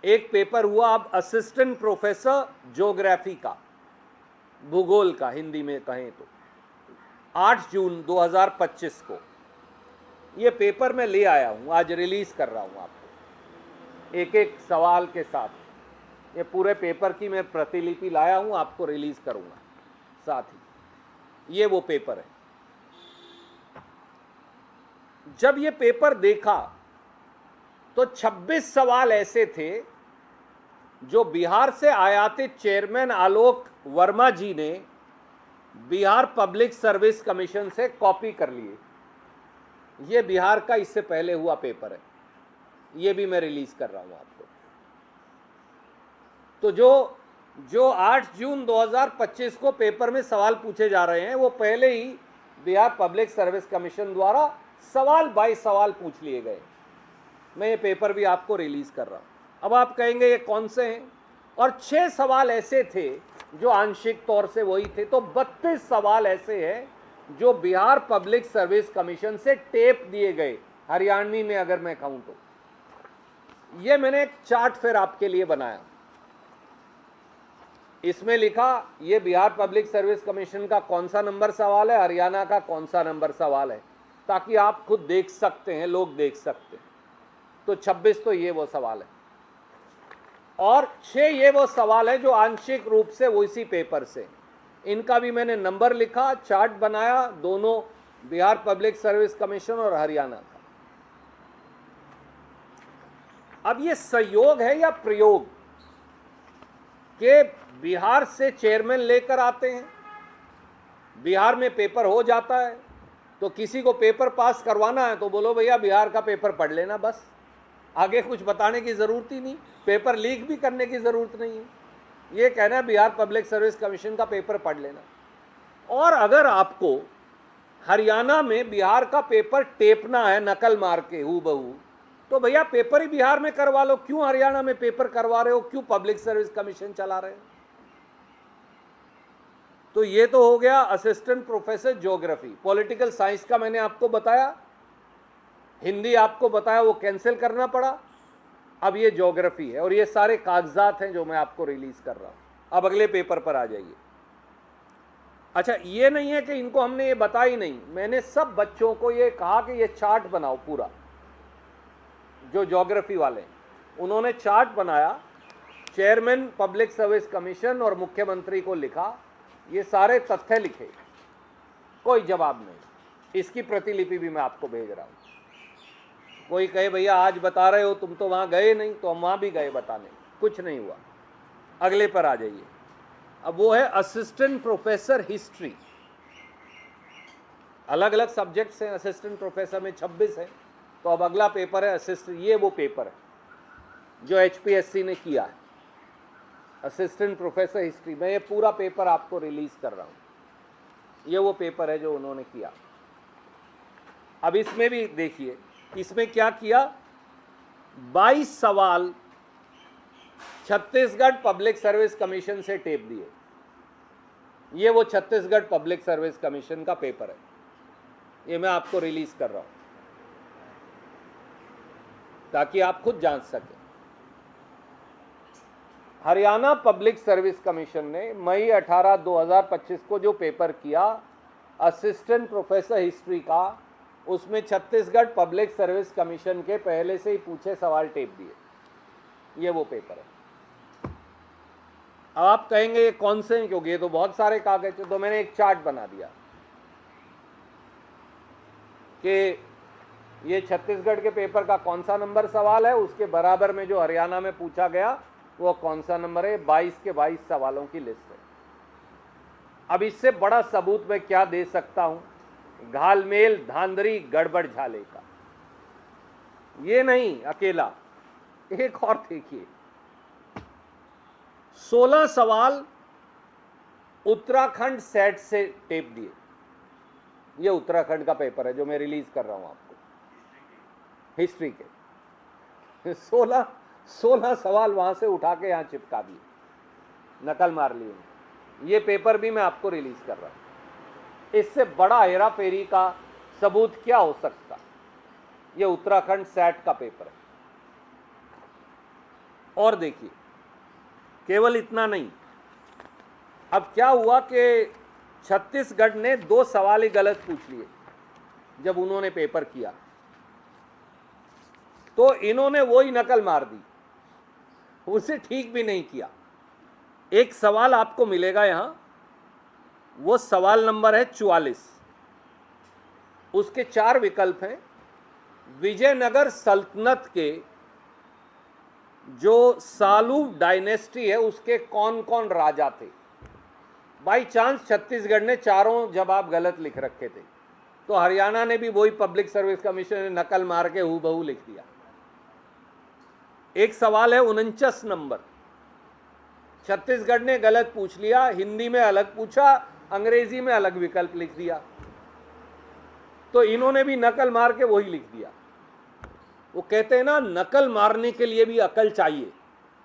एक पेपर हुआ अब असिस्टेंट प्रोफेसर ज्योग्राफी का, भूगोल का हिंदी में कहें तो, 8 जून 2025 को ये पेपर मैं ले आया हूं, आज रिलीज कर रहा हूं आपको एक एक सवाल के साथ। ये पूरे पेपर की मैं प्रतिलिपि लाया हूं, आपको रिलीज करूंगा साथ ही। ये वो पेपर है। जब ये पेपर देखा तो 26 सवाल ऐसे थे जो बिहार से आयातित चेयरमैन आलोक वर्मा जी ने बिहार पब्लिक सर्विस कमीशन से कॉपी कर लिए। ये बिहार का इससे पहले हुआ पेपर है, ये भी मैं रिलीज कर रहा हूं आपको। तो जो 8 जून 2025 को पेपर में सवाल पूछे जा रहे हैं वो पहले ही बिहार पब्लिक सर्विस कमीशन द्वारा सवाल बाय सवाल पूछ लिए गए। मैं ये पेपर भी आपको रिलीज कर रहा हूं। अब आप कहेंगे ये कौन से हैं, और 6 सवाल ऐसे थे जो आंशिक तौर से वही थे, तो 32 सवाल ऐसे हैं जो बिहार पब्लिक सर्विस कमीशन से टेप दिए गए, हरियाणवी में अगर मैं कहूं तो। ये मैंने एक चार्ट फिर आपके लिए बनाया, इसमें लिखा ये बिहार पब्लिक सर्विस कमीशन का कौन सा नंबर सवाल है, हरियाणा का कौन सा नंबर सवाल है, ताकि आप खुद देख सकते हैं, लोग देख सकते हैं। तो 26 तो ये वो सवाल है, और 6 ये वो सवाल है जो आंशिक रूप से वो इसी पेपर से। इनका भी मैंने नंबर लिखा, चार्ट बनाया, दोनों बिहार पब्लिक सर्विस कमीशन और हरियाणा का। अब ये संयोग है या प्रयोग के बिहार से चेयरमैन लेकर आते हैं, बिहार में पेपर हो जाता है, तो किसी को पेपर पास करवाना है तो बोलो भैया बिहार का पेपर पढ़ लेना, बस आगे कुछ बताने की ज़रूरत ही नहीं, पेपर लीक भी करने की ज़रूरत नहीं है। ये कहना है बिहार पब्लिक सर्विस कमीशन का पेपर पढ़ लेना। और अगर आपको हरियाणा में बिहार का पेपर टेपना है नकल मार के हूबहू, तो भैया पेपर ही बिहार में करवा लो, क्यों हरियाणा में पेपर करवा रहे हो, क्यों पब्लिक सर्विस कमीशन चला रहे हो। तो ये तो हो गया assistant professor geography. Political science का मैंने आपको बताया, हिंदी आपको बताया, वो कैंसिल करना पड़ा। अब ये ज्योग्राफी है, और ये सारे कागजात हैं जो मैं आपको रिलीज कर रहा हूं। अब अगले पेपर पर आ जाइए। अच्छा, ये नहीं है कि इनको हमने ये बताया ही नहीं, मैंने सब बच्चों को ये कहा कि ये चार्ट बनाओ पूरा, जो ज्योग्राफी वाले हैं उन्होंने चार्ट बनाया, चेयरमैन पब्लिक सर्विस कमीशन और मुख्यमंत्री को लिखा, ये सारे तथ्य लिखे, कोई जवाब नहीं। इसकी प्रतिलिपि भी मैं आपको भेज रहा हूं। कोई कहे भैया आज बता रहे हो, तुम तो वहां गए नहीं, तो हम वहां भी गए बताने, कुछ नहीं हुआ। अगले पर आ जाइए। अब वो है असिस्टेंट प्रोफेसर हिस्ट्री। अलग अलग सब्जेक्ट्स हैं, असिस्टेंट प्रोफेसर में 26 है। तो अब अगला पेपर है असिस्टेंट, ये वो पेपर है जो HPSC ने किया है, असिस्टेंट प्रोफेसर हिस्ट्री। मैं ये पूरा पेपर आपको रिलीज कर रहा हूं। ये वो पेपर है जो उन्होंने किया। अब इसमें भी देखिए, इसमें क्या किया, 22 सवाल छत्तीसगढ़ पब्लिक सर्विस कमीशन से टेप दिए। ये वो छत्तीसगढ़ पब्लिक सर्विस कमीशन का पेपर है, ये मैं आपको रिलीज कर रहा हूं ताकि आप खुद जांच सकें। हरियाणा पब्लिक सर्विस कमीशन ने मई 18, 2025 को जो पेपर किया असिस्टेंट प्रोफेसर हिस्ट्री का, उसमें छत्तीसगढ़ पब्लिक सर्विस कमीशन के पहले से ही पूछे सवाल टेप दिए। ये वो पेपर है। अब आप कहेंगे ये कौन से हैं, क्योंकि ये तो बहुत सारे कागज हैं। तो मैंने एक चार्ट बना दिया कि ये छत्तीसगढ़ के पेपर का कौन सा नंबर सवाल है, उसके बराबर में जो हरियाणा में पूछा गया वो कौन सा नंबर है। 22 के 22 सवालों की लिस्ट है। अब इससे बड़ा सबूत मैं क्या दे सकता हूं, घालमेल धांधली गड़बड़ झाले का। ये नहीं अकेला, एक और देखिए, 16 सवाल उत्तराखंड सेट से टेप दिए। ये उत्तराखंड का पेपर है जो मैं रिलीज कर रहा हूं आपको, हिस्ट्री के। 16 सवाल वहां से उठा के यहां चिपका दिए, नकल मार लिए। ये पेपर भी मैं आपको रिलीज कर रहा हूं। इससे बड़ा हेरा फेरी का सबूत क्या हो सकता। ये उत्तराखंड सेट का पेपर है। और देखिए, केवल इतना नहीं, अब क्या हुआ कि छत्तीसगढ़ ने 2 सवाल ही गलत पूछ लिए जब उन्होंने पेपर किया, तो इन्होंने वही नकल मार दी, उसे ठीक भी नहीं किया। एक सवाल आपको मिलेगा यहां, वो सवाल नंबर है 44, उसके 4 विकल्प हैं। विजयनगर सल्तनत के जो सालूब डायनेस्टी है उसके कौन कौन राजा थे। बाई चांस छत्तीसगढ़ ने चारों जवाब गलत लिख रखे थे, तो हरियाणा ने भी वही पब्लिक सर्विस कमीशन ने नकल मार के हूबहू लिख दिया। एक सवाल है 49 नंबर, छत्तीसगढ़ ने गलत पूछ लिया, हिंदी में अलग पूछा, अंग्रेजी में अलग विकल्प लिख दिया, तो इन्होंने भी नकल मार के वही लिख दिया। वो कहते हैं ना, नकल मारने के लिए भी अकल चाहिए।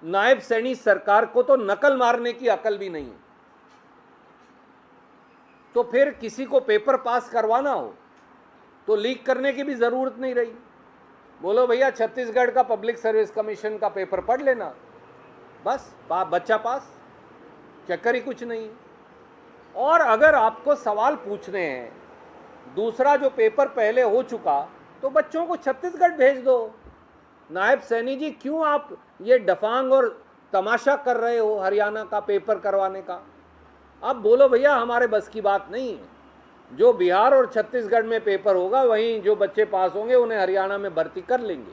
नायब सैनी सरकार को तो नकल मारने की अकल भी नहीं है, तो फिर किसी को पेपर पास करवाना हो तो लीक करने की भी जरूरत नहीं रही। बोलो भैया छत्तीसगढ़ का पब्लिक सर्विस कमीशन का पेपर पढ़ लेना, बस बच्चा पास, चक्कर ही कुछ नहीं। और अगर आपको सवाल पूछने हैं, दूसरा जो पेपर पहले हो चुका, तो बच्चों को छत्तीसगढ़ भेज दो। नायब सैनी जी, क्यों आप ये डफांग और तमाशा कर रहे हो हरियाणा का पेपर करवाने का? अब बोलो भैया हमारे बस की बात नहीं है, जो बिहार और छत्तीसगढ़ में पेपर होगा वहीं जो बच्चे पास होंगे उन्हें हरियाणा में भर्ती कर लेंगे।